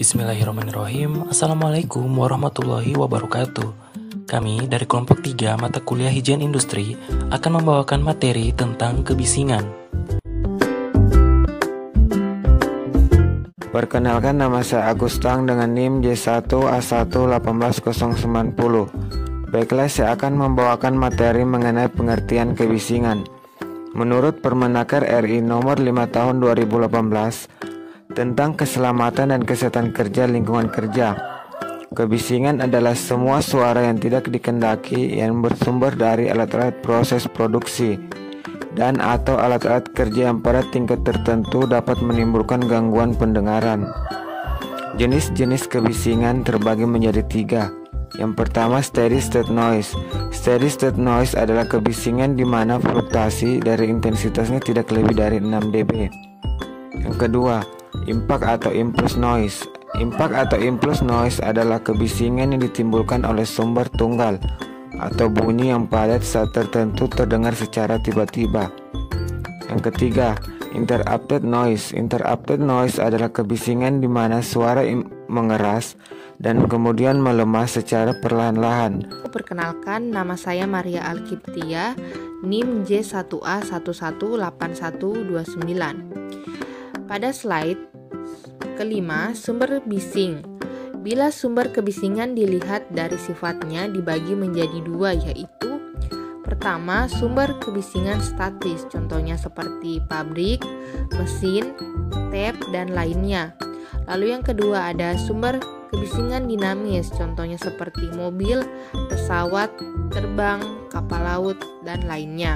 Bismillahirrahmanirrahim. Assalamualaikum warahmatullahi wabarakatuh. Kami dari kelompok 3 mata kuliah Higien Industri akan membawakan materi tentang kebisingan. Perkenalkan, nama saya Agus Tang dengan NIM J1A1 18090. Baiklah, saya akan membawakan materi mengenai pengertian kebisingan. Menurut Permenaker RI nomor 5 tahun 2018 tentang keselamatan dan kesehatan kerja lingkungan kerja, kebisingan adalah semua suara yang tidak dikehendaki yang bersumber dari alat-alat proses produksi dan atau alat-alat kerja yang pada tingkat tertentu dapat menimbulkan gangguan pendengaran. Jenis-jenis kebisingan terbagi menjadi 3. Yang pertama, steady state noise. Steady state noise adalah kebisingan di mana fluktuasi dari intensitasnya tidak lebih dari 6 dB. Yang kedua, impact atau impulse noise. Impact atau impulse noise adalah kebisingan yang ditimbulkan oleh sumber tunggal atau bunyi yang padat saat tertentu terdengar secara tiba-tiba. Yang ketiga, interrupted noise. Interrupted noise adalah kebisingan di mana suara mengeras dan kemudian melemah secara perlahan-lahan. Perkenalkan, nama saya Maria Alkiptia, NIM J1A1 18129. Pada slide kelima, sumber bising. Bila sumber kebisingan dilihat dari sifatnya dibagi menjadi 2, yaitu pertama, sumber kebisingan statis, contohnya seperti pabrik, mesin, tap, dan lainnya. Lalu yang kedua ada sumber kebisingan dinamis, contohnya seperti mobil, pesawat, terbang, kapal laut, dan lainnya.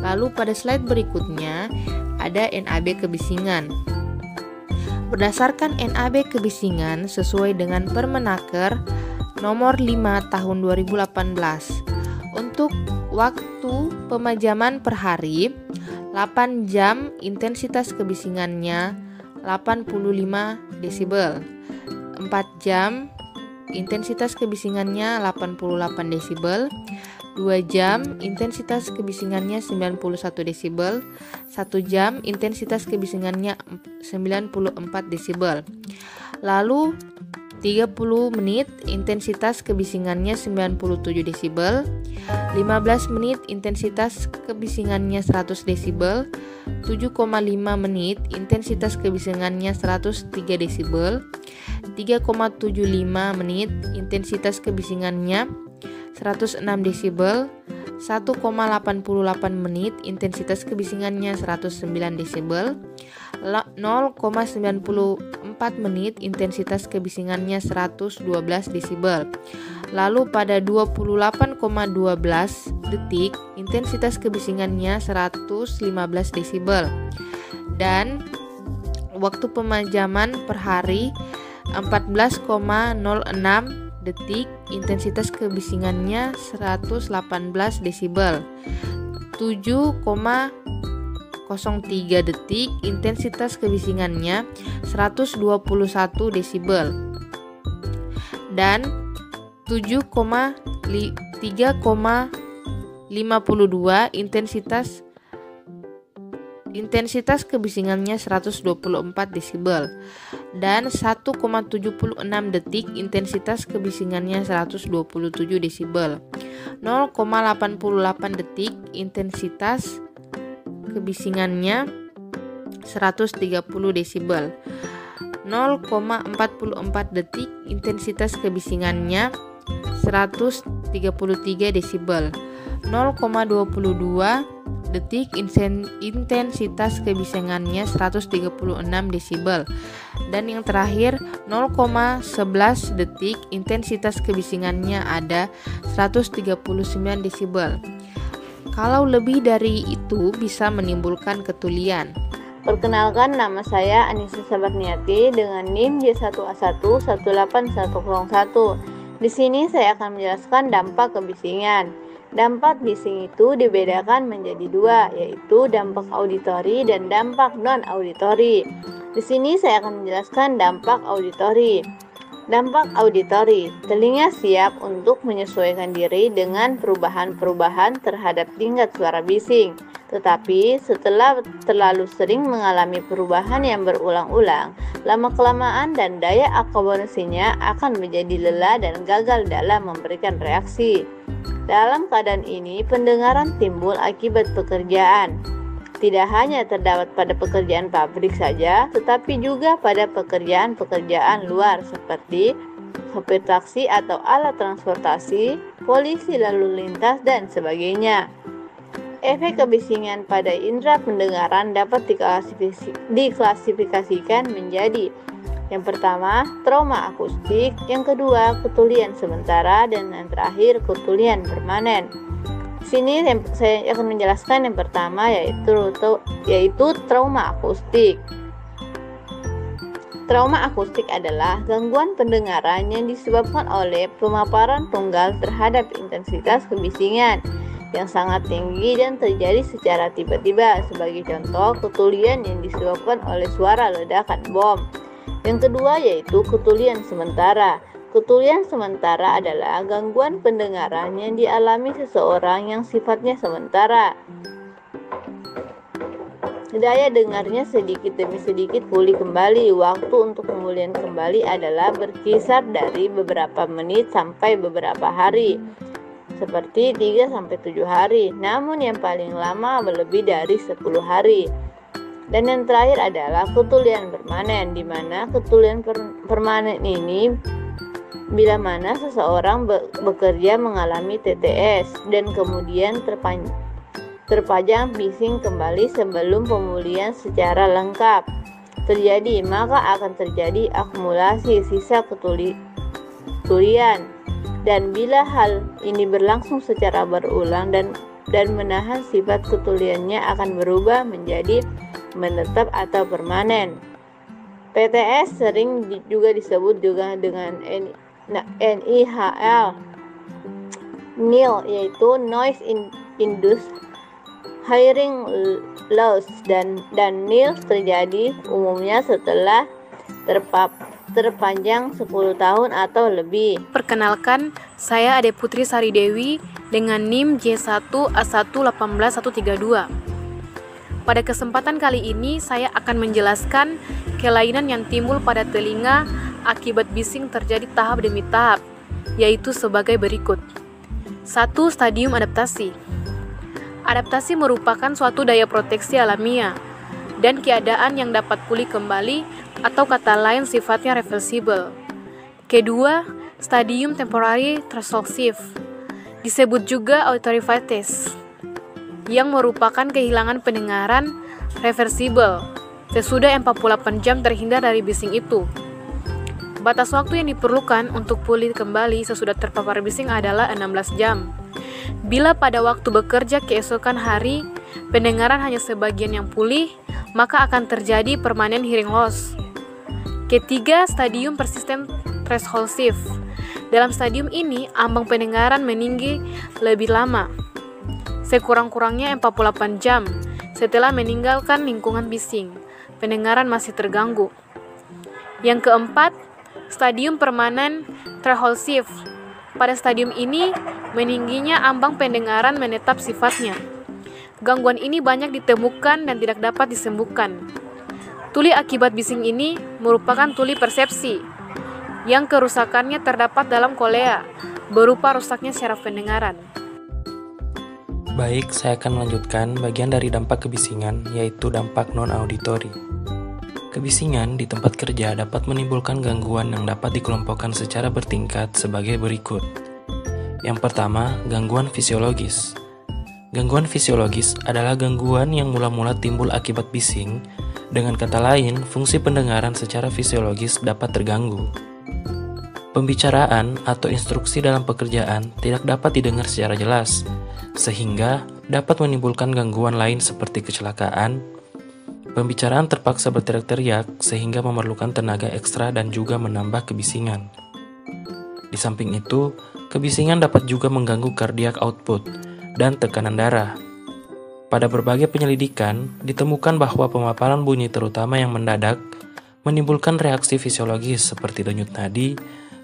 Lalu pada slide berikutnya ada NAB kebisingan. Berdasarkan NAB kebisingan sesuai dengan Permenaker nomor 5 tahun 2018. Untuk waktu pemajaman per hari 8 jam intensitas kebisingannya 85 desibel. 4 jam intensitas kebisingannya 88 desibel. 2 jam intensitas kebisingannya 91 desibel. 1 jam intensitas kebisingannya 94 desibel. Lalu 30 menit intensitas kebisingannya 97 desibel. 15 menit intensitas kebisingannya 100 desibel. 7,5 menit intensitas kebisingannya 103 desibel. 3,75 menit intensitas kebisingannya 106 desibel. 1,88 menit intensitas kebisingannya 109 desibel. 0,94 menit intensitas kebisingannya 112 desibel. Lalu pada 28,12 detik intensitas kebisingannya 115 desibel. Dan waktu pemajaman per hari 14,06 detik intensitas kebisingannya 118 desibel. 7,03 detik intensitas kebisingannya 121 desibel. Dan 3,52 intensitas kebisingannya 124 desibel. Dan 1,76 detik intensitas kebisingannya 127 desibel. 0,88 detik intensitas kebisingannya 130 desibel. 0,44 detik intensitas kebisingannya 133 desibel. 0,22 detik intensitas kebisingannya 136 desibel. Dan yang terakhir 0,11 detik intensitas kebisingannya ada 139 desibel. Kalau lebih dari itu bisa menimbulkan ketulian. Perkenalkan, nama saya Anissa Sabarniati dengan NIM J1A1 18101. Di sini saya akan menjelaskan dampak kebisingan. Dampak bising itu dibedakan menjadi 2, yaitu dampak auditori dan dampak non-auditori. Di sini saya akan menjelaskan dampak auditori. Dampak auditori, telinga siap untuk menyesuaikan diri dengan perubahan-perubahan terhadap tingkat suara bising. Tetapi setelah terlalu sering mengalami perubahan yang berulang-ulang, lama-kelamaan dan daya akomodasinya akan menjadi lelah dan gagal dalam memberikan reaksi. Dalam keadaan ini, pendengaran timbul akibat pekerjaan. Tidak hanya terdapat pada pekerjaan pabrik saja, tetapi juga pada pekerjaan-pekerjaan luar seperti sopir taksi atau alat transportasi, polisi lalu lintas, dan sebagainya. Efek kebisingan pada indera pendengaran dapat diklasifikasikan menjadi: yang pertama, trauma akustik, yang kedua, ketulian sementara, dan yang terakhir, ketulian permanen. Sini saya akan menjelaskan yang pertama yaitu trauma akustik. Trauma akustik adalah gangguan pendengaran yang disebabkan oleh pemaparan tunggal terhadap intensitas kebisingan yang sangat tinggi dan terjadi secara tiba-tiba. Sebagai contoh, ketulian yang disebabkan oleh suara ledakan bom. Yang kedua yaitu ketulian sementara. Ketulian sementara adalah gangguan pendengaran yang dialami seseorang yang sifatnya sementara. Daya dengarnya sedikit demi sedikit pulih kembali. Waktu untuk pemulihan kembali adalah berkisar dari beberapa menit sampai beberapa hari, seperti 3-7 hari. Namun yang paling lama lebih dari 10 hari. Dan yang terakhir adalah ketulian permanen, di mana ketulian permanen ini bila mana seseorang bekerja mengalami TTS dan kemudian terpajang bising kembali sebelum pemulihan secara lengkap terjadi, maka akan terjadi akumulasi sisa ketulian. Dan bila hal ini berlangsung secara berulang dan menahan, sifat ketuliannya akan berubah menjadi menetap atau permanen. PTS sering juga disebut juga dengan NIHL, yaitu Noise Induced Hearing Loss, dan NIL terjadi umumnya setelah terpanjang 10 tahun atau lebih. Perkenalkan, saya Ade Putri Sari Dewi dengan NIM J1A1813132. Pada kesempatan kali ini saya akan menjelaskan kelainan yang timbul pada telinga akibat bising terjadi tahap demi tahap, yaitu sebagai berikut. 1. Stadium adaptasi. Adaptasi merupakan suatu daya proteksi alamiah dan keadaan yang dapat pulih kembali, atau kata lain sifatnya reversible. Kedua, stadium temporary threshold, disebut juga auditory fatigue, yang merupakan kehilangan pendengaran reversible sesudah 48 jam terhindar dari bising itu. Batas waktu yang diperlukan untuk pulih kembali sesudah terpapar bising adalah 16 jam. Bila pada waktu bekerja keesokan hari pendengaran hanya sebagian yang pulih, maka akan terjadi permanent hearing loss. Ketiga, stadium persistent threshold shift. Dalam stadium ini, ambang pendengaran meninggi lebih lama, sekurang-kurangnya 48 jam setelah meninggalkan lingkungan bising. Pendengaran masih terganggu. Yang keempat, stadium permanen threshold shift. Pada stadium ini, meningginya ambang pendengaran menetap sifatnya. Gangguan ini banyak ditemukan dan tidak dapat disembuhkan. Tuli akibat bising ini merupakan tuli persepsi, yang kerusakannya terdapat dalam kolea, berupa rusaknya syaraf pendengaran. Baik, saya akan melanjutkan bagian dari dampak kebisingan, yaitu dampak non-auditory. Kebisingan di tempat kerja dapat menimbulkan gangguan yang dapat dikelompokkan secara bertingkat sebagai berikut. Yang pertama, gangguan fisiologis. Gangguan fisiologis adalah gangguan yang mula-mula timbul akibat bising. Dengan kata lain, fungsi pendengaran secara fisiologis dapat terganggu. Pembicaraan atau instruksi dalam pekerjaan tidak dapat didengar secara jelas, sehingga dapat menimbulkan gangguan lain seperti kecelakaan. Pembicaraan terpaksa berteriak-teriak sehingga memerlukan tenaga ekstra dan juga menambah kebisingan. Di samping itu, kebisingan dapat juga mengganggu cardiac output dan tekanan darah. Pada berbagai penyelidikan, ditemukan bahwa pemaparan bunyi terutama yang mendadak menimbulkan reaksi fisiologis seperti denyut nadi,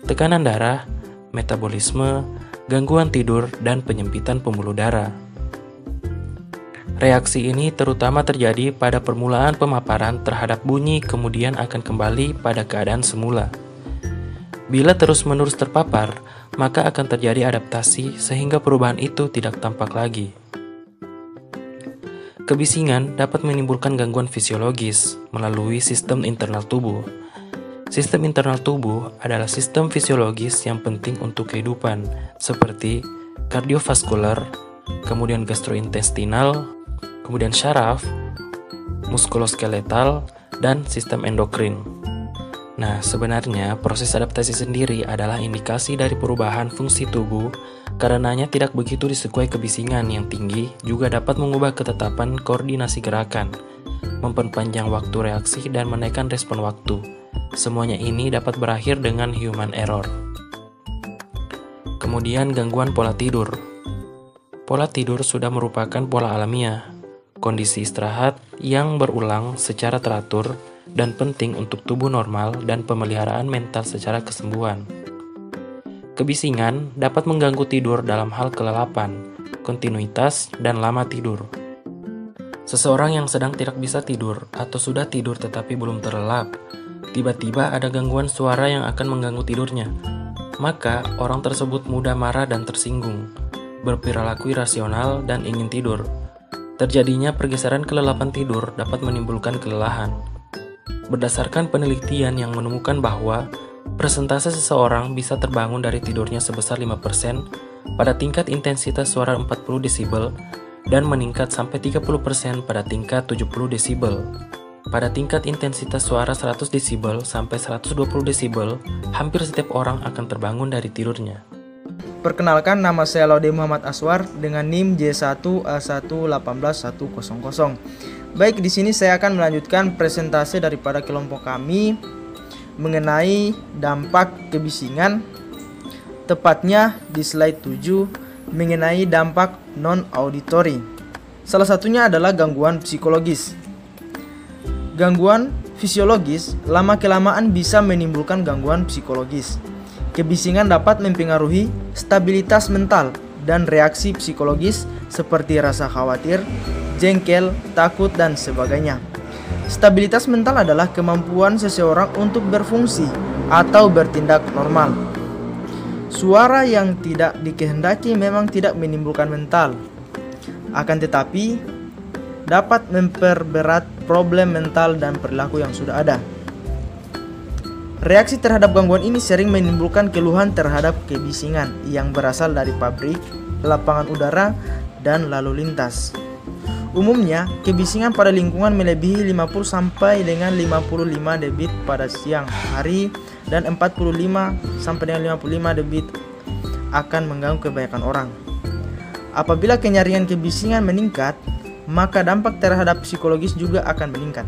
tekanan darah, metabolisme, gangguan tidur, dan penyempitan pembuluh darah. Reaksi ini terutama terjadi pada permulaan pemaparan terhadap bunyi, kemudian akan kembali pada keadaan semula. Bila terus-menerus terpapar, maka akan terjadi adaptasi sehingga perubahan itu tidak tampak lagi. Kebisingan dapat menimbulkan gangguan fisiologis melalui sistem internal tubuh. Sistem internal tubuh adalah sistem fisiologis yang penting untuk kehidupan, seperti kardiovaskular, kemudian gastrointestinal, kemudian syaraf, muskuloskeletal, dan sistem endokrin. Nah, sebenarnya proses adaptasi sendiri adalah indikasi dari perubahan fungsi tubuh, karenanya tidak begitu disukai kebisingan yang tinggi juga dapat mengubah ketetapan koordinasi gerakan, memperpanjang waktu reaksi dan menaikkan respon waktu. Semuanya ini dapat berakhir dengan human error. Kemudian gangguan pola tidur. Pola tidur sudah merupakan pola alamiah, kondisi istirahat yang berulang secara teratur dan penting untuk tubuh normal dan pemeliharaan mental secara kesembuhan. Kebisingan dapat mengganggu tidur dalam hal kelelapan, kontinuitas, dan lama tidur. Seseorang yang sedang tidak bisa tidur atau sudah tidur tetapi belum terlelap, tiba-tiba ada gangguan suara yang akan mengganggu tidurnya, maka orang tersebut mudah marah dan tersinggung, berperilaku irasional dan ingin tidur. Terjadinya pergeseran kelelapan tidur dapat menimbulkan kelelahan. Berdasarkan penelitian yang menemukan bahwa persentase seseorang bisa terbangun dari tidurnya sebesar 5% pada tingkat intensitas suara 40 desibel dan meningkat sampai 30% pada tingkat 70 desibel. Pada tingkat intensitas suara 100 desibel sampai 120 desibel, hampir setiap orang akan terbangun dari tidurnya. Perkenalkan, nama saya Laude Muhammad Aswar dengan NIM J1A1181100. Baik, di sini saya akan melanjutkan presentasi daripada kelompok kami mengenai dampak kebisingan, tepatnya di slide 7 mengenai dampak non-auditory. Salah satunya adalah gangguan psikologis. Gangguan fisiologis lama-kelamaan bisa menimbulkan gangguan psikologis. Kebisingan dapat mempengaruhi stabilitas mental dan reaksi psikologis seperti rasa khawatir, jengkel, takut, dan sebagainya. Stabilitas mental adalah kemampuan seseorang untuk berfungsi atau bertindak normal. Suara yang tidak dikehendaki memang tidak menimbulkan mental, akan tetapi dapat memperberat problem mental dan perilaku yang sudah ada. Reaksi terhadap gangguan ini sering menimbulkan keluhan terhadap kebisingan yang berasal dari pabrik, lapangan udara, dan lalu lintas. Umumnya, kebisingan pada lingkungan melebihi 50 sampai dengan 55 dB pada siang hari dan 45 sampai dengan 55 dB akan mengganggu kebanyakan orang. Apabila kenyarian kebisingan meningkat, maka dampak terhadap psikologis juga akan meningkat.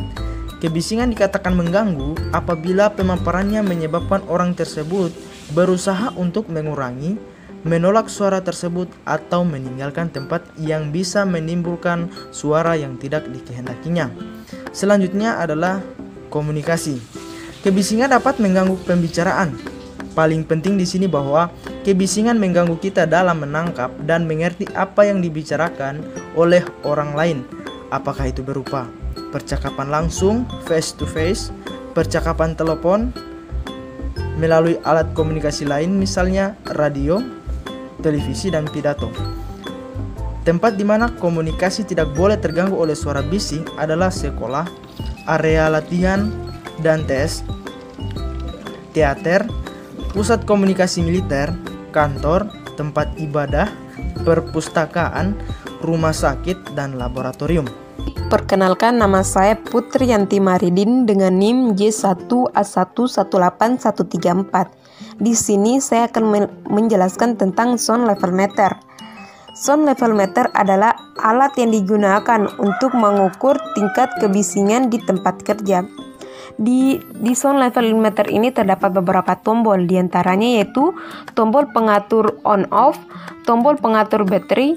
Kebisingan dikatakan mengganggu apabila pemaparannya menyebabkan orang tersebut berusaha untuk mengurangi, menolak suara tersebut, atau meninggalkan tempat yang bisa menimbulkan suara yang tidak dikehendakinya. Selanjutnya adalah komunikasi. Kebisingan dapat mengganggu pembicaraan. Paling penting di sini bahwa kebisingan mengganggu kita dalam menangkap dan mengerti apa yang dibicarakan oleh orang lain. Apakah itu berupa percakapan langsung, face to face, percakapan telepon, melalui alat komunikasi lain misalnya radio, televisi, dan pidato. Tempat di mana komunikasi tidak boleh terganggu oleh suara bising adalah sekolah, area latihan dan tes, teater, pusat komunikasi militer, kantor, tempat ibadah, perpustakaan, rumah sakit, dan laboratorium. Perkenalkan, nama saya Putri Yanti Maridin dengan NIM J1A1181134. Di sini saya akan menjelaskan tentang sound level meter. Sound level meter adalah alat yang digunakan untuk mengukur tingkat kebisingan di tempat kerja. Di sound level meter ini terdapat beberapa tombol, diantaranya yaitu tombol pengatur on-off, tombol pengatur baterai,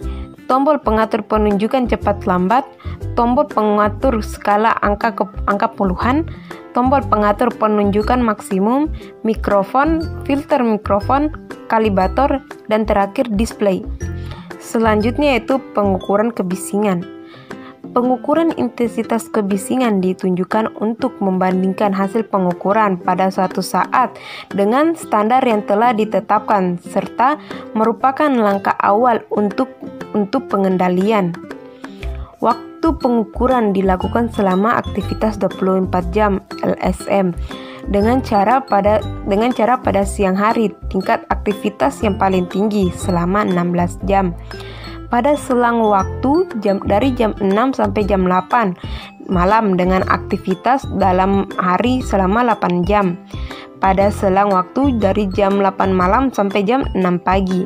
tombol pengatur penunjukan cepat lambat, tombol pengatur skala angka puluhan, tombol pengatur penunjukan maksimum, mikrofon, filter mikrofon, kalibrator, dan terakhir display. Selanjutnya yaitu pengukuran kebisingan. Pengukuran intensitas kebisingan ditunjukkan untuk membandingkan hasil pengukuran pada suatu saat dengan standar yang telah ditetapkan serta merupakan langkah awal untuk pengendalian. Waktu pengukuran dilakukan selama aktivitas 24 jam LSM dengan cara pada siang hari, tingkat aktivitas yang paling tinggi selama 16 jam. Pada selang waktu dari jam 6 sampai jam 8 malam dengan aktivitas dalam hari selama 8 jam. Pada selang waktu dari jam 8 malam sampai jam 6 pagi.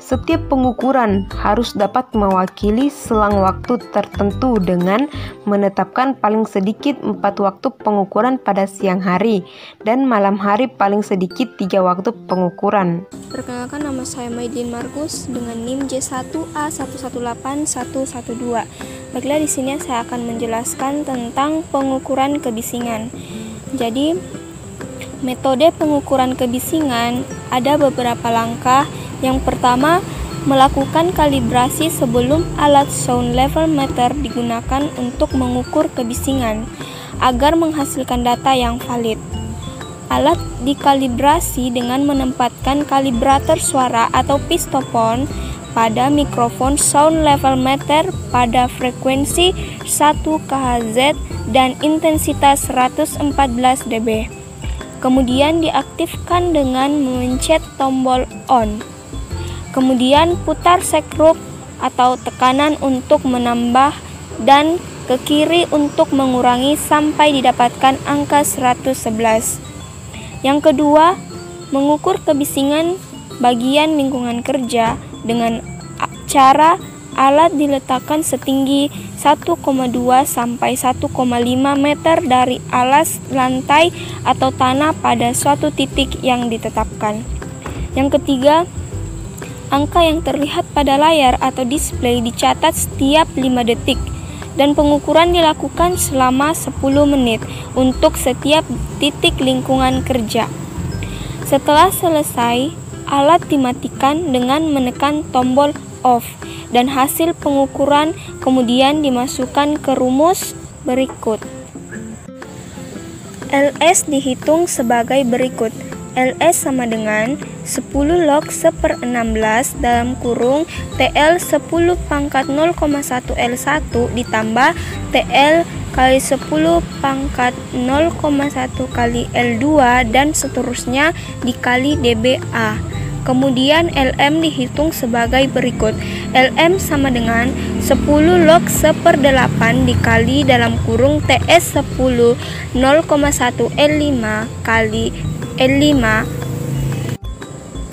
Setiap pengukuran harus dapat mewakili selang waktu tertentu dengan menetapkan paling sedikit 4 waktu pengukuran pada siang hari dan malam hari paling sedikit 3 waktu pengukuran. Perkenalkan, nama saya Maidin Markus dengan NIM J1A118112. Baiklah, di sini saya akan menjelaskan tentang pengukuran kebisingan. Jadi, metode pengukuran kebisingan ada beberapa langkah. Yang pertama, melakukan kalibrasi sebelum alat sound level meter digunakan untuk mengukur kebisingan agar menghasilkan data yang valid. Alat dikalibrasi dengan menempatkan kalibrator suara atau pistopon pada mikrofon sound level meter pada frekuensi 1 kHz dan intensitas 114 dB. Kemudian diaktifkan dengan memencet tombol on. Kemudian putar sekrup atau tekanan untuk menambah dan ke kiri untuk mengurangi sampai didapatkan angka 111. Yang kedua, mengukur kebisingan bagian lingkungan kerja dengan cara alat diletakkan setinggi 1,2 sampai 1,5 meter dari alas lantai atau tanah pada suatu titik yang ditetapkan. Yang ketiga, angka yang terlihat pada layar atau display dicatat setiap 5 detik dan pengukuran dilakukan selama 10 menit untuk setiap titik lingkungan kerja. Setelah selesai, alat dimatikan dengan menekan tombol off dan hasil pengukuran kemudian dimasukkan ke rumus berikut. LS dihitung sebagai berikut. LS sama dengan 10 log 1/16 dalam kurung TL 10 pangkat 0,1 L1 ditambah TL kali 10 pangkat 0,1 kali L2 dan seterusnya dikali dBA. Kemudian LM dihitung sebagai berikut. LM sama dengan 10 log 1/8 dikali dalam kurung TS 10 0,1 L5 kali L5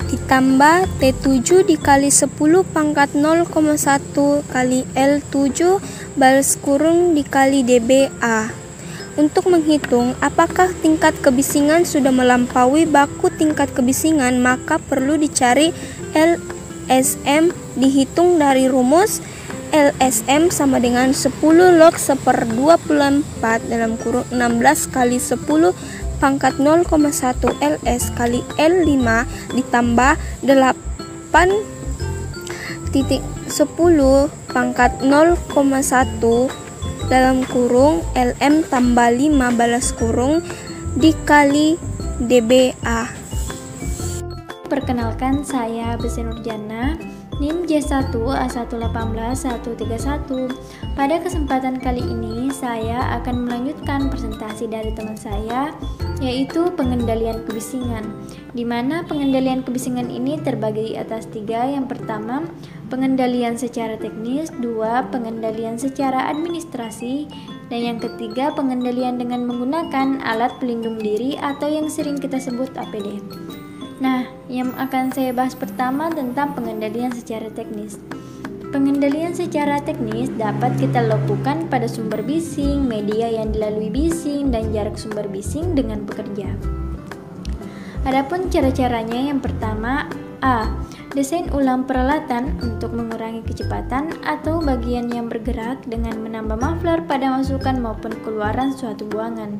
ditambah T7 dikali 10 pangkat 0,1 kali L7 balas kurung dikali dBA. Untuk menghitung apakah tingkat kebisingan sudah melampaui baku tingkat kebisingan, maka perlu dicari LSM. Dihitung dari rumus LSM sama dengan 10 log 1/24 dalam kurung 16 kali 10 pangkat 0,1 LS kali L5 ditambah 8.10 pangkat 0,1 dalam kurung LM tambah 5 balas kurung dikali dBA. Perkenalkan, saya Besi Nurjana, NIM J1A118131. Pada kesempatan kali ini saya akan melanjutkan presentasi dari teman saya, yaitu pengendalian kebisingan, di mana pengendalian kebisingan ini terbagi atas 3. Yang pertama, pengendalian secara teknis, 2. pengendalian secara administrasi, dan yang ketiga, pengendalian dengan menggunakan alat pelindung diri atau yang sering kita sebut APD. Nah, yang akan saya bahas pertama tentang pengendalian secara teknis. Pengendalian secara teknis dapat kita lakukan pada sumber bising, media yang dilalui bising, dan jarak sumber bising dengan pekerja. Adapun cara-caranya, yang pertama, A. Desain ulang peralatan untuk mengurangi kecepatan atau bagian yang bergerak dengan menambah muffler pada masukan maupun keluaran suatu buangan.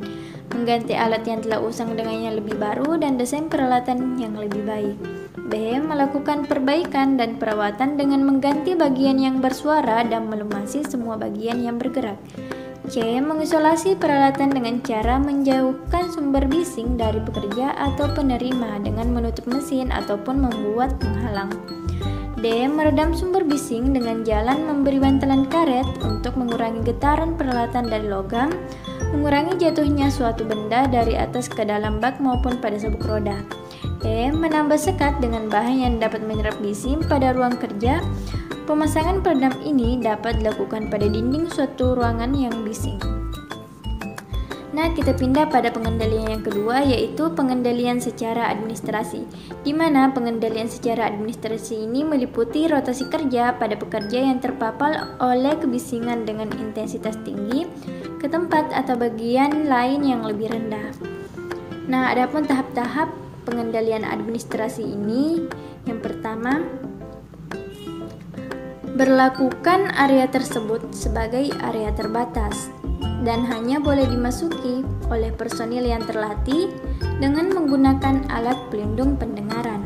mengganti alat yang telah usang dengan yang lebih baru dan desain peralatan yang lebih baik. B. Melakukan perbaikan dan perawatan dengan mengganti bagian yang bersuara dan melumasi semua bagian yang bergerak. C. Mengisolasi peralatan dengan cara menjauhkan sumber bising dari pekerja atau penerima dengan menutup mesin ataupun membuat penghalang. D. Meredam sumber bising dengan jalan memberi bantalan karet untuk mengurangi getaran peralatan dari logam, mengurangi jatuhnya suatu benda dari atas ke dalam bak maupun pada sabuk roda. E. Menambah sekat dengan bahan yang dapat menyerap bising pada ruang kerja. Pemasangan peredam ini dapat dilakukan pada dinding suatu ruangan yang bising. Nah, kita pindah pada pengendalian yang kedua, yaitu pengendalian secara administrasi, di mana pengendalian secara administrasi ini meliputi rotasi kerja pada pekerja yang terpapar oleh kebisingan dengan intensitas tinggi ke tempat atau bagian lain yang lebih rendah. Nah, adapun tahap-tahap pengendalian administrasi ini, yang pertama, berlakukan area tersebut sebagai area terbatas dan hanya boleh dimasuki oleh personil yang terlatih dengan menggunakan alat pelindung pendengaran.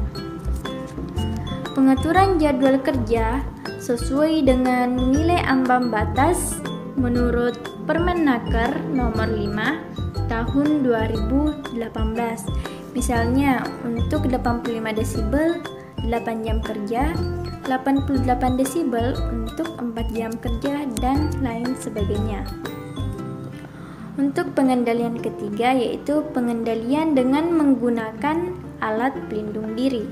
Pengaturan jadwal kerja sesuai dengan nilai ambang batas menurut Permenaker nomor 5 tahun 2018. Misalnya untuk 85 desibel 8 jam kerja, 88 desibel untuk 4 jam kerja, dan lain sebagainya. Untuk pengendalian ketiga, yaitu pengendalian dengan menggunakan alat pelindung diri.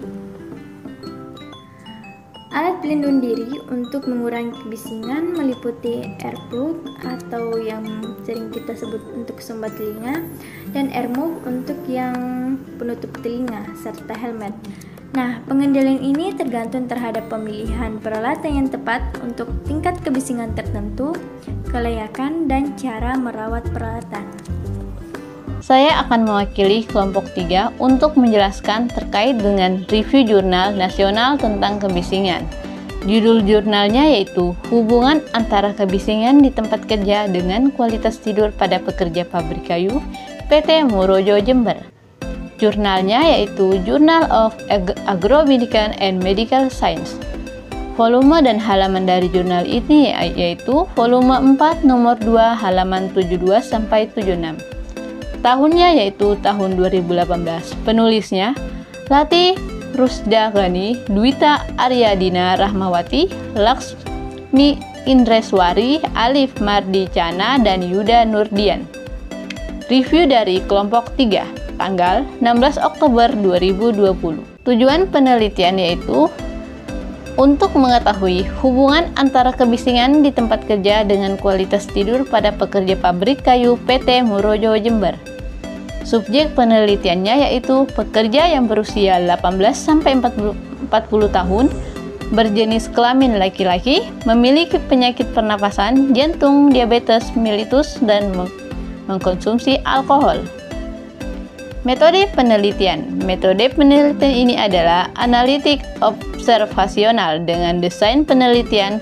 Alat pelindung diri untuk mengurangi kebisingan meliputi earplug atau yang sering kita sebut untuk sumbat telinga, dan earmuff untuk yang penutup telinga, serta helmet. Nah, pengendalian ini tergantung terhadap pemilihan peralatan yang tepat untuk tingkat kebisingan tertentu, kelayakan, dan cara merawat peralatan. Saya akan mewakili kelompok 3 untuk menjelaskan terkait dengan review jurnal nasional tentang kebisingan. Judul jurnalnya yaitu Hubungan Antara Kebisingan di Tempat Kerja dengan Kualitas Tidur pada Pekerja Pabrik Kayu PT Murojo Jember. Jurnalnya yaitu Journal of Agrobiological and Medical Science. Volume dan halaman dari jurnal ini yaitu volume 4 nomor 2 halaman 72 sampai 76. Tahunnya yaitu tahun 2018. Penulisnya Lati Rusda Gani, Dwita Aryadina Rahmawati, Laksmi Indreswari, Alif Mardicana, dan Yuda Nurdian. Review dari kelompok 3 tanggal 16 Oktober 2020. Tujuan penelitian yaitu untuk mengetahui hubungan antara kebisingan di tempat kerja dengan kualitas tidur pada pekerja pabrik kayu PT Murojo Jember. Subjek penelitiannya yaitu pekerja yang berusia 18-40 tahun, berjenis kelamin laki-laki, memiliki penyakit pernapasan, jantung, diabetes mellitus, dan mengkonsumsi alkohol. Metode penelitian. Metode penelitian ini adalah analitik observasional dengan desain penelitian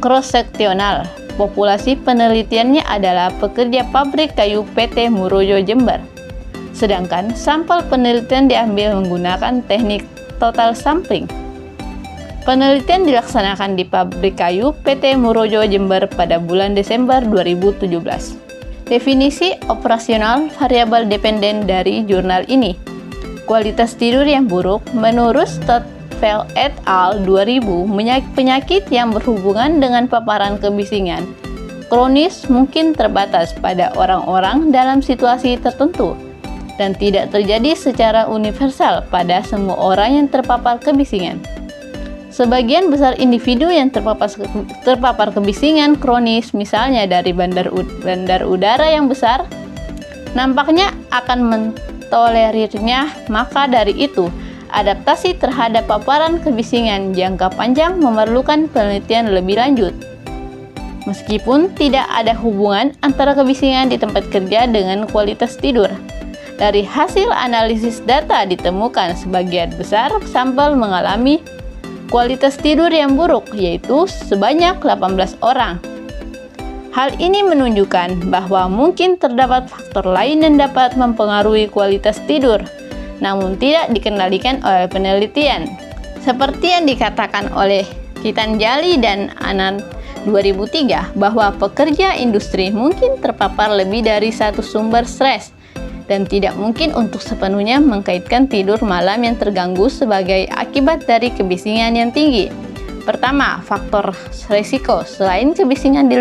cross-seksional. Populasi penelitiannya adalah pekerja pabrik kayu PT Murojo Jember. Sedangkan sampel penelitian diambil menggunakan teknik total sampling. Penelitian dilaksanakan di pabrik kayu PT Murojo Jember pada bulan Desember 2017. Definisi operasional variabel dependen dari jurnal ini. Kualitas tidur yang buruk menurut Stotfeld et al. 2000, penyakit yang berhubungan dengan paparan kebisingan kronis mungkin terbatas pada orang-orang dalam situasi tertentu dan tidak terjadi secara universal pada semua orang yang terpapar kebisingan. Sebagian besar individu yang terpapar kebisingan kronis, misalnya dari bandar udara yang besar, nampaknya akan mentolerirnya. Maka dari itu, adaptasi terhadap paparan kebisingan jangka panjang memerlukan penelitian lebih lanjut. Meskipun tidak ada hubungan antara kebisingan di tempat kerja dengan kualitas tidur, dari hasil analisis data ditemukan sebagian besar sampel mengalami kualitas tidur yang buruk, yaitu sebanyak 18 orang. Hal ini menunjukkan bahwa mungkin terdapat faktor lain yang dapat mempengaruhi kualitas tidur, namun tidak dikendalikan oleh penelitian. Seperti yang dikatakan oleh Gitanjali dan Anand 2003 bahwa pekerja industri mungkin terpapar lebih dari satu sumber stres dan tidak mungkin untuk sepenuhnya mengkaitkan tidur malam yang terganggu sebagai akibat dari kebisingan yang tinggi. Pertama, faktor risiko selain kebisingan di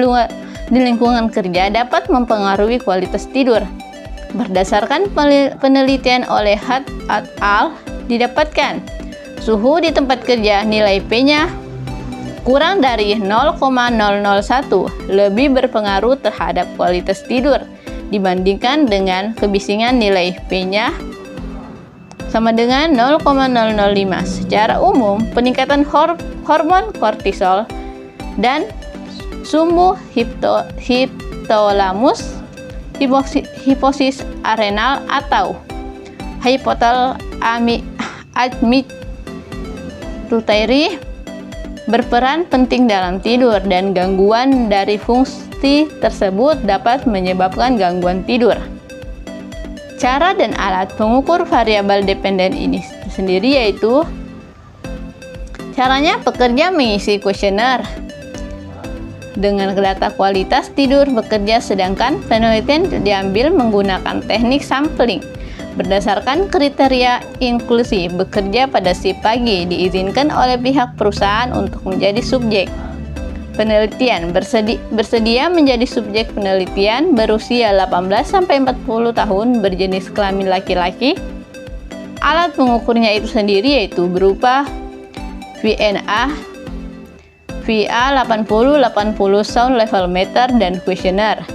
lingkungan kerja dapat mempengaruhi kualitas tidur. Berdasarkan penelitian oleh Hutt et al. Didapatkan suhu di tempat kerja nilai P-nya kurang dari 0,001 lebih berpengaruh terhadap kualitas tidur dibandingkan dengan kebisingan nilai P-nya sama dengan 0,005. Secara umum, peningkatan hormon kortisol dan sumbu hipotalamus, hipofisis adrenal atau hypothalamic-pituitary berperan penting dalam tidur, dan gangguan dari fungsi tersebut dapat menyebabkan gangguan tidur. Cara dan alat pengukur variabel dependen ini sendiri yaitu caranya pekerja mengisi kuesioner dengan data kualitas tidur bekerja, sedangkan penelitian diambil menggunakan teknik sampling berdasarkan kriteria inklusi. Bekerja pada shift pagi diizinkan oleh pihak perusahaan untuk menjadi subjek penelitian, bersedia menjadi subjek penelitian berusia 18-40 tahun, berjenis kelamin laki-laki. Alat pengukurnya itu sendiri yaitu berupa VNA, VA8080 sound level meter dan kuesioner.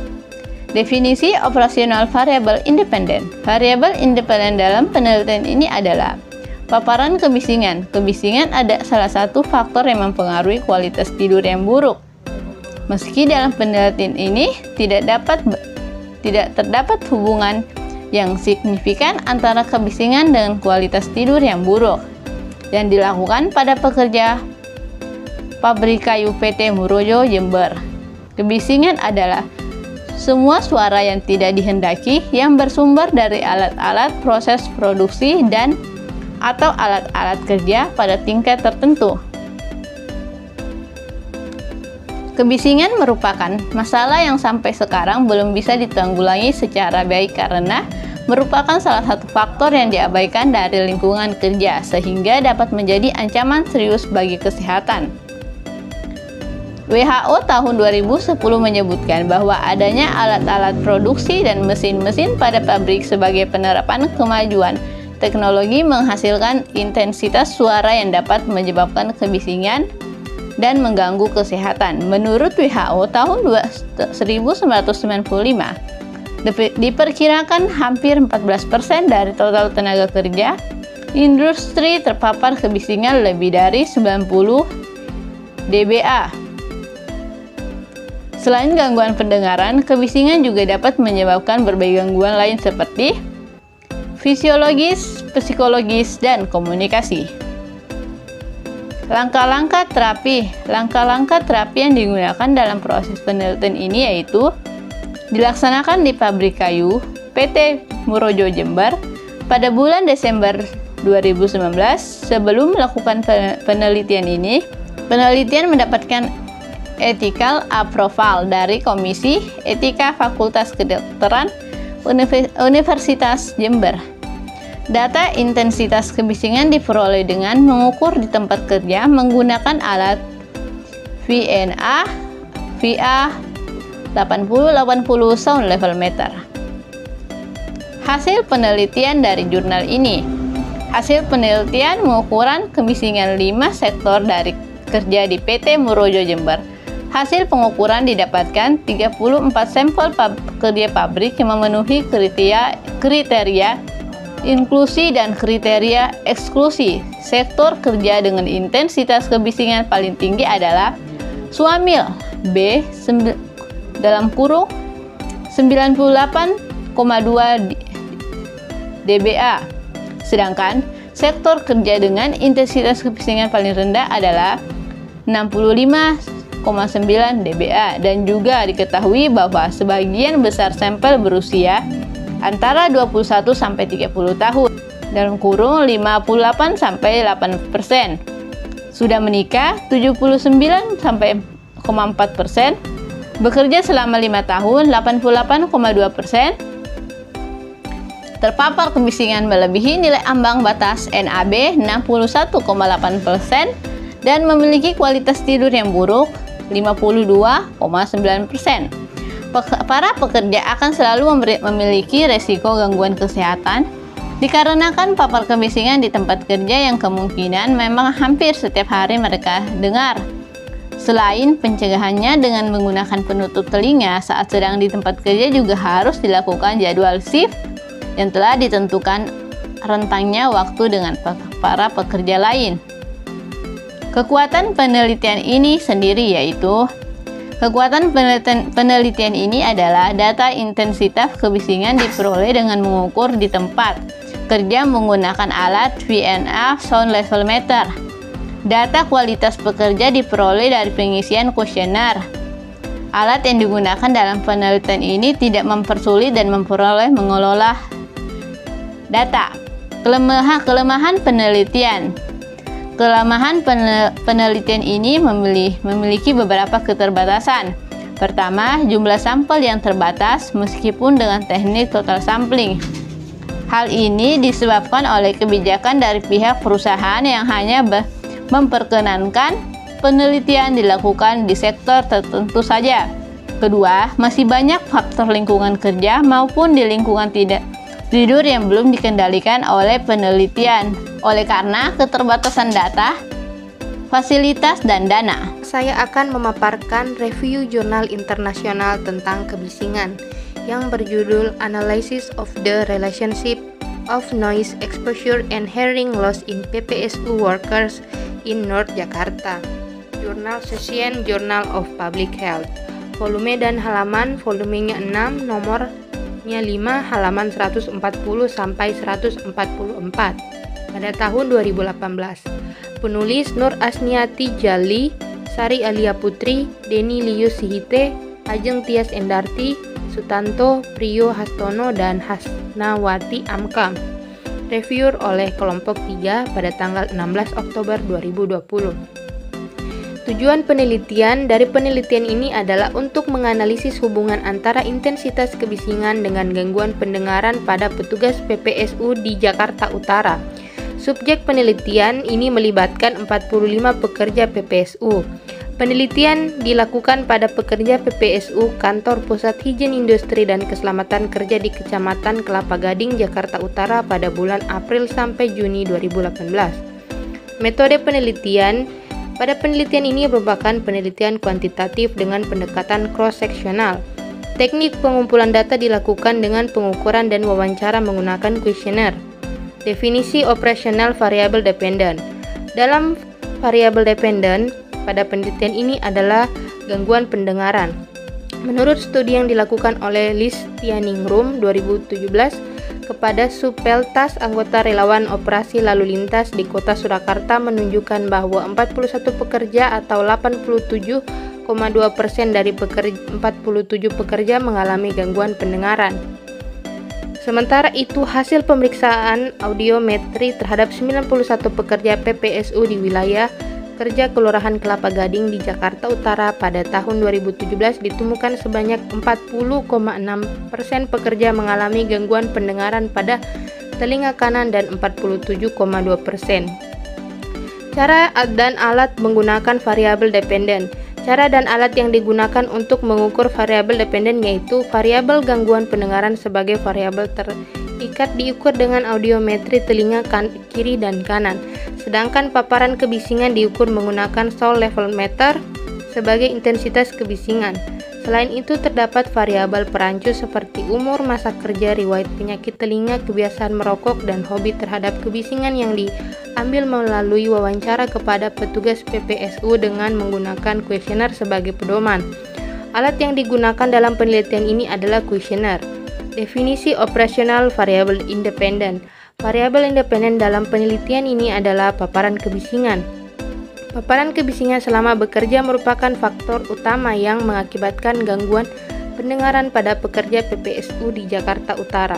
Definisi operasional variabel independen. Variabel independen dalam penelitian ini adalah paparan kebisingan. Kebisingan ada salah satu faktor yang mempengaruhi kualitas tidur yang buruk. Meski dalam penelitian ini tidak terdapat hubungan yang signifikan antara kebisingan dengan kualitas tidur yang buruk, dan dilakukan pada pekerja pabrik kayu PT Murojo Jember. Kebisingan adalah semua suara yang tidak dihendaki yang bersumber dari alat-alat proses produksi dan atau alat-alat kerja pada tingkat tertentu. Kebisingan merupakan masalah yang sampai sekarang belum bisa ditanggulangi secara baik karena merupakan salah satu faktor yang diabaikan dari lingkungan kerja sehingga dapat menjadi ancaman serius bagi kesehatan. WHO tahun 2010 menyebutkan bahwa adanya alat-alat produksi dan mesin-mesin pada pabrik sebagai penerapan kemajuan teknologi menghasilkan intensitas suara yang dapat menyebabkan kebisingan dan mengganggu kesehatan. Menurut WHO tahun 1995, diperkirakan hampir 14% dari total tenaga kerja industri terpapar kebisingan lebih dari 90 dBA. Selain gangguan pendengaran, kebisingan juga dapat menyebabkan berbagai gangguan lain seperti fisiologis, psikologis, dan komunikasi. Langkah-langkah terapi yang digunakan dalam proses penelitian ini yaitu dilaksanakan di pabrik kayu PT Murojo Jember pada bulan Desember 2019. Sebelum melakukan penelitian ini, penelitian mendapatkan ethical approval dari Komisi Etika Fakultas Kedokteran Universitas Jember. Data intensitas kebisingan diperoleh dengan mengukur di tempat kerja menggunakan alat VNA VA8080 sound level meter. Hasil penelitian dari jurnal ini. Hasil penelitian pengukuran kebisingan 5 sektor dari kerja di PT Murojo Jember. Hasil pengukuran didapatkan 34 sampel kerja pabrik yang memenuhi kriteria inklusi dan kriteria eksklusi. Sektor kerja dengan intensitas kebisingan paling tinggi adalah Suamil B dalam kurung 98,2 dBA. Sedangkan sektor kerja dengan intensitas kebisingan paling rendah adalah 65 dBA, dan juga diketahui bahwa sebagian besar sampel berusia antara 21 sampai 30 tahun, dalam kurung 58 sampai 8%. Sudah menikah 79 sampai 4%, bekerja selama 5 tahun 88,2%, terpapar kebisingan melebihi nilai ambang batas NAB 61,8%, dan memiliki kualitas tidur yang buruk 52,9%. Para pekerja akan selalu memiliki resiko gangguan kesehatan dikarenakan papar kebisingan di tempat kerja yang kemungkinan memang hampir setiap hari mereka dengar. Selain pencegahannya dengan menggunakan penutup telinga saat sedang di tempat kerja, juga harus dilakukan jadwal shift yang telah ditentukan rentangnya waktu dengan para pekerja lain. Kekuatan penelitian ini sendiri yaitu kekuatan penelitian ini adalah data intensitas kebisingan diperoleh dengan mengukur di tempat kerja menggunakan alat VNA Sound Level Meter. Data kualitas pekerja diperoleh dari pengisian kuesioner. Alat yang digunakan dalam penelitian ini tidak mempersulit dan mengelola data. Kelemahan penelitian. Kelemahan penelitian ini memiliki beberapa keterbatasan. Pertama, jumlah sampel yang terbatas meskipun dengan teknik total sampling. Hal ini disebabkan oleh kebijakan dari pihak perusahaan yang hanya memperkenankan penelitian dilakukan di sektor tertentu saja. Kedua, masih banyak faktor lingkungan kerja maupun di lingkungan tidur yang belum dikendalikan oleh penelitian. Oleh karena keterbatasan data, fasilitas, dan dana. Saya akan memaparkan review jurnal internasional tentang kebisingan yang berjudul Analysis of the Relationship of Noise Exposure and Hearing Loss in PPSU Workers in North Jakarta. Jurnal Session Journal of Public Health. Volume dan halaman, volumenya 6, nomornya 5, halaman 140 sampai 144 pada tahun 2018. Penulis Nur Asniati Jali, Sari Alia Putri, Deni Lius Sihite, Ajeng Tias Endarti, Sutanto Priyo Hastono, dan Hasnawati Amkam. Review oleh kelompok 3 pada tanggal 16 Oktober 2020. Tujuan penelitian dari penelitian ini adalah untuk menganalisis hubungan antara intensitas kebisingan dengan gangguan pendengaran pada petugas PPSU di Jakarta Utara. Subjek penelitian ini melibatkan 45 pekerja PPSU. Penelitian dilakukan pada pekerja PPSU Kantor Pusat Higien Industri dan Keselamatan Kerja di Kecamatan Kelapa Gading, Jakarta Utara pada bulan April sampai Juni 2018. Metode penelitian. Pada penelitian ini merupakan penelitian kuantitatif dengan pendekatan cross-seksional. Teknik pengumpulan data dilakukan dengan pengukuran dan wawancara menggunakan kuesioner. Definisi operasional variable dependent. Dalam variable dependent, pada penelitian ini adalah gangguan pendengaran. Menurut studi yang dilakukan oleh Listianingrum 2017 kepada Supeltas, anggota relawan operasi lalu lintas di Kota Surakarta, menunjukkan bahwa 41 pekerja atau 87,2% dari 47 pekerja mengalami gangguan pendengaran. Sementara itu, hasil pemeriksaan audiometri terhadap 91 pekerja PPSU di wilayah kerja Kelurahan Kelapa Gading di Jakarta Utara pada tahun 2017 ditemukan sebanyak 40,6% pekerja mengalami gangguan pendengaran pada telinga kanan dan 47,2%. Cara dan alat menggunakan variabel dependen. Cara dan alat yang digunakan untuk mengukur variabel dependen yaitu variabel gangguan pendengaran sebagai variabel terikat diukur dengan audiometri telinga kiri dan kanan. Sedangkan paparan kebisingan diukur menggunakan sound level meter sebagai intensitas kebisingan. Selain itu terdapat variabel perancu seperti umur, masa kerja, riwayat penyakit telinga, kebiasaan merokok, dan hobi terhadap kebisingan yang diambil melalui wawancara kepada petugas PPSU dengan menggunakan kuesioner sebagai pedoman. Alat yang digunakan dalam penelitian ini adalah kuesioner. Definisi operasional variabel independen. Variabel independen dalam penelitian ini adalah paparan kebisingan. Paparan kebisingan selama bekerja merupakan faktor utama yang mengakibatkan gangguan pendengaran pada pekerja PPSU di Jakarta Utara.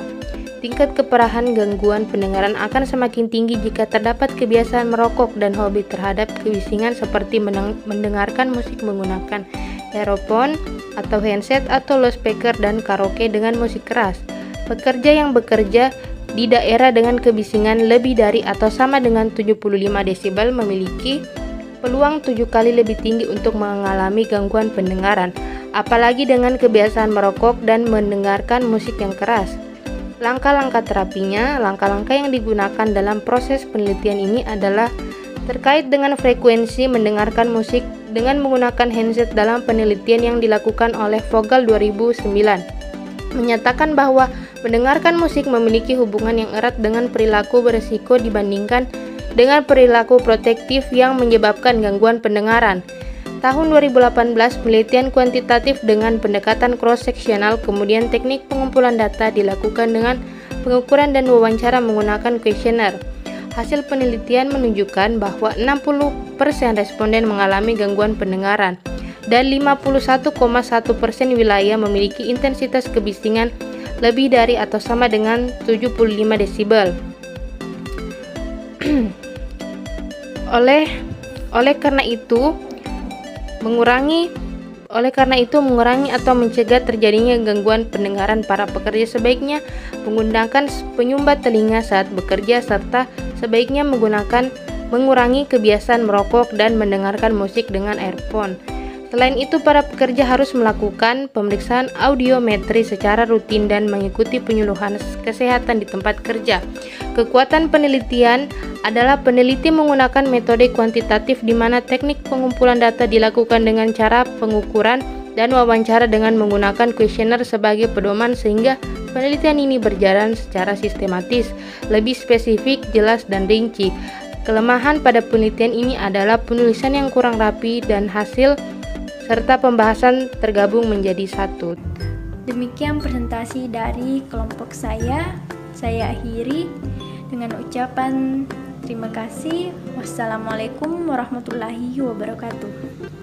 Tingkat keparahan gangguan pendengaran akan semakin tinggi jika terdapat kebiasaan merokok dan hobi terhadap kebisingan seperti mendengarkan musik menggunakan earphone atau headset atau loudspeaker dan karaoke dengan musik keras. Pekerja yang bekerja di daerah dengan kebisingan lebih dari atau sama dengan 75 desibel memiliki peluang 7 kali lebih tinggi untuk mengalami gangguan pendengaran, apalagi dengan kebiasaan merokok dan mendengarkan musik yang keras. Langkah-langkah terapinya, langkah-langkah yang digunakan dalam proses penelitian ini adalah terkait dengan frekuensi mendengarkan musik dengan menggunakan handset dalam penelitian yang dilakukan oleh Vogel 2009. Menyatakan bahwa mendengarkan musik memiliki hubungan yang erat dengan perilaku beresiko dibandingkan dengan perilaku protektif yang menyebabkan gangguan pendengaran. Tahun 2018, penelitian kuantitatif dengan pendekatan cross-seksional, kemudian teknik pengumpulan data dilakukan dengan pengukuran dan wawancara menggunakan kuesioner. Hasil penelitian menunjukkan bahwa 60% responden mengalami gangguan pendengaran dan 51,1% wilayah memiliki intensitas kebisingan lebih dari atau sama dengan 75 desibel. Oleh karena itu mengurangi atau mencegah terjadinya gangguan pendengaran, para pekerja sebaiknya menggunakan penyumbat telinga saat bekerja serta sebaiknya mengurangi kebiasaan merokok dan mendengarkan musik dengan earphone. Selain itu, para pekerja harus melakukan pemeriksaan audiometri secara rutin dan mengikuti penyuluhan kesehatan di tempat kerja. Kekuatan penelitian adalah peneliti menggunakan metode kuantitatif di mana teknik pengumpulan data dilakukan dengan cara pengukuran dan wawancara dengan menggunakan kuesioner sebagai pedoman sehingga penelitian ini berjalan secara sistematis, lebih spesifik, jelas, dan rinci. Kelemahan pada penelitian ini adalah penulisan yang kurang rapi dan hasil serta pembahasan tergabung menjadi satu. Demikian presentasi dari kelompok saya akhiri dengan ucapan terima kasih. Wassalamualaikum warahmatullahi wabarakatuh.